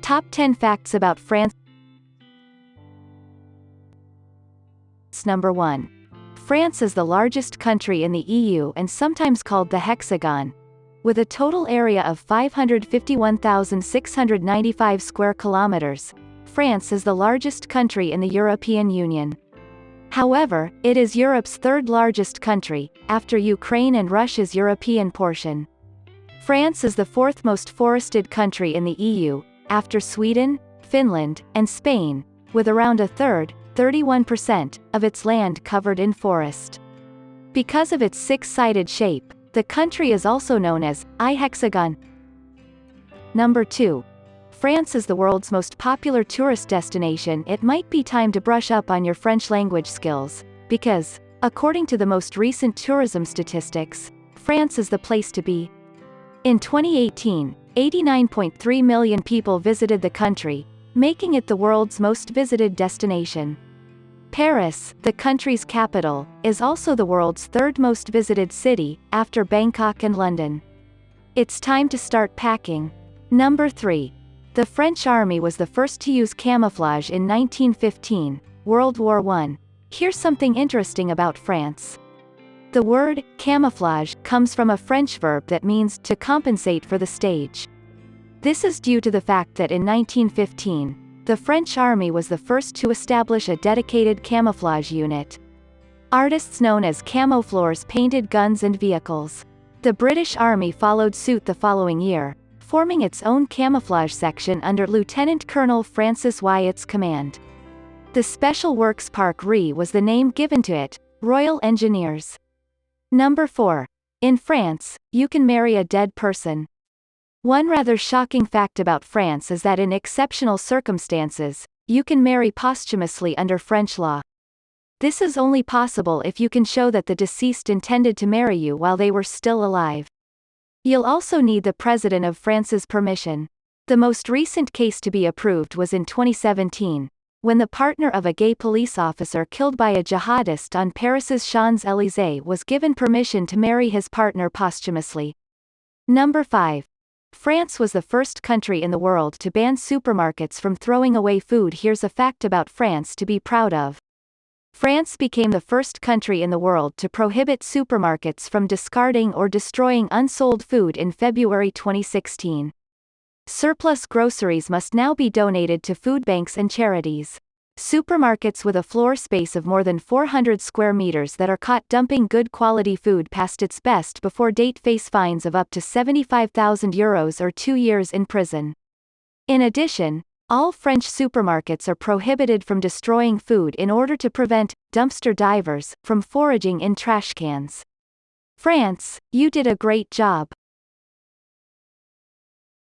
Top 10 Facts About France. Number 1. France is the largest country in the EU and sometimes called the hexagon. With a total area of 551,695 square kilometers, France is the largest country in the European Union. However, it is Europe's third largest country, after Ukraine and Russia's European portion. France is the fourth most forested country in the EU, after Sweden, Finland, and Spain, with around a third, 31%, of its land covered in forest. Because of its six-sided shape, the country is also known as hexagon. Number 2. France is the world's most popular tourist destination. It might be time to brush up on your French language skills, because, according to the most recent tourism statistics, France is the place to be. In 2018, 89.3 million people visited the country, making it the world's most visited destination. Paris, the country's capital, is also the world's third most visited city, after Bangkok and London. It's time to start packing. Number 3. The French army was the first to use camouflage in 1915, World War I. Here's something interesting about France. The word camouflage comes from a French verb that means to compensate for the stage. This is due to the fact that in 1915, the French army was the first to establish a dedicated camouflage unit. Artists known as camoufleurs painted guns and vehicles. The British Army followed suit the following year, forming its own camouflage section under Lieutenant Colonel Francis Wyatt's command. The Special Works Park RE was the name given to it, Royal Engineers. Number 4. In France, you can marry a dead person. One rather shocking fact about France is that in exceptional circumstances, you can marry posthumously under French law. This is only possible if you can show that the deceased intended to marry you while they were still alive. You'll also need the President of France's permission. The most recent case to be approved was in 2017, when the partner of a gay police officer killed by a jihadist on Paris's Champs-Élysées was given permission to marry his partner posthumously. Number 5. France was the first country in the world to ban supermarkets from throwing away food. Here's a fact about France to be proud of. France became the first country in the world to prohibit supermarkets from discarding or destroying unsold food in February 2016. Surplus groceries must now be donated to food banks and charities. Supermarkets with a floor space of more than 400 square meters that are caught dumping good quality food past its best before date face fines of up to €75,000 or 2 years in prison. In addition, all French supermarkets are prohibited from destroying food in order to prevent dumpster divers from foraging in trash cans. France, you did a great job.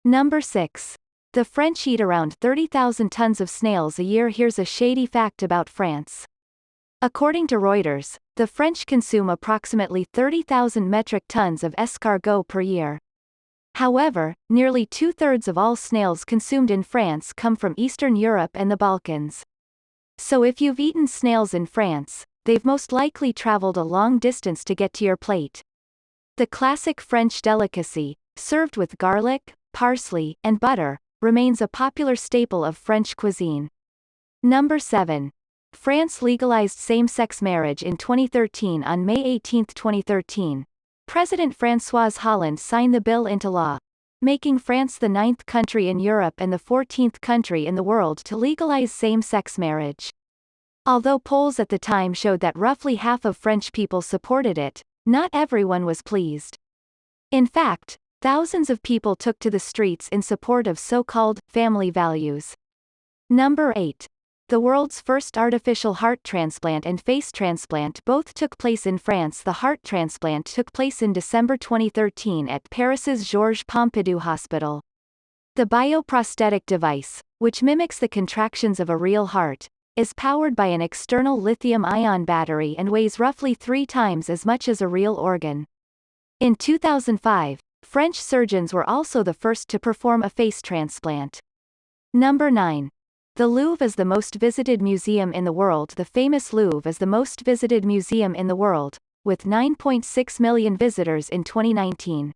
Number 6. The French eat around 30,000 tons of snails a year. Here's a shady fact about France. According to Reuters, the French consume approximately 30,000 metric tons of escargot per year. However, nearly two-thirds of all snails consumed in France come from Eastern Europe and the Balkans. So if you've eaten snails in France, they've most likely traveled a long distance to get to your plate. The classic French delicacy, served with garlic, parsley, and butter, remains a popular staple of French cuisine. Number 7. France legalized same-sex marriage in 2013. On May 18, 2013, President François Hollande signed the bill into law, making France the 9th country in Europe and the 14th country in the world to legalize same-sex marriage. Although polls at the time showed that roughly half of French people supported it, not everyone was pleased. In fact, thousands of people took to the streets in support of so-called family values. Number 8. The world's first artificial heart transplant and face transplant both took place in France. The heart transplant took place in December 2013 at Paris's Georges Pompidou Hospital. The bioprosthetic device, which mimics the contractions of a real heart, is powered by an external lithium-ion battery and weighs roughly 3 times as much as a real organ. In 2005, French surgeons were also the first to perform a face transplant. Number 9. The Louvre is the most visited museum in the world. The famous Louvre is the most visited museum in the world, with 9.6 million visitors in 2019.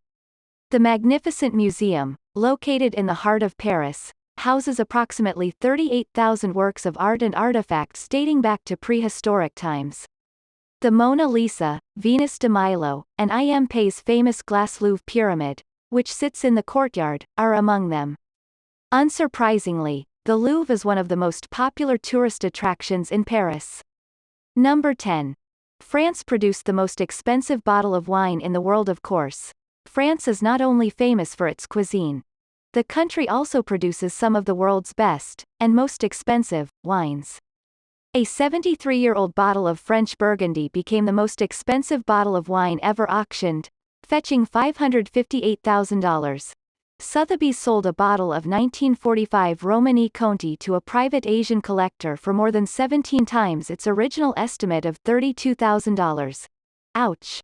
The magnificent museum, located in the heart of Paris, houses approximately 38,000 works of art and artifacts dating back to prehistoric times. The Mona Lisa, Venus de Milo, and Pei's famous glass Louvre pyramid, which sits in the courtyard, are among them. Unsurprisingly, the Louvre is one of the most popular tourist attractions in Paris. Number 10. France produced the most expensive bottle of wine in the world. Of course, France is not only famous for its cuisine. The country also produces some of the world's best, and most expensive, wines. A 73-year-old bottle of French Burgundy became the most expensive bottle of wine ever auctioned, fetching $558,000. Sotheby's sold a bottle of 1945 Romani Conti to a private Asian collector for more than 17 times its original estimate of $32,000. Ouch.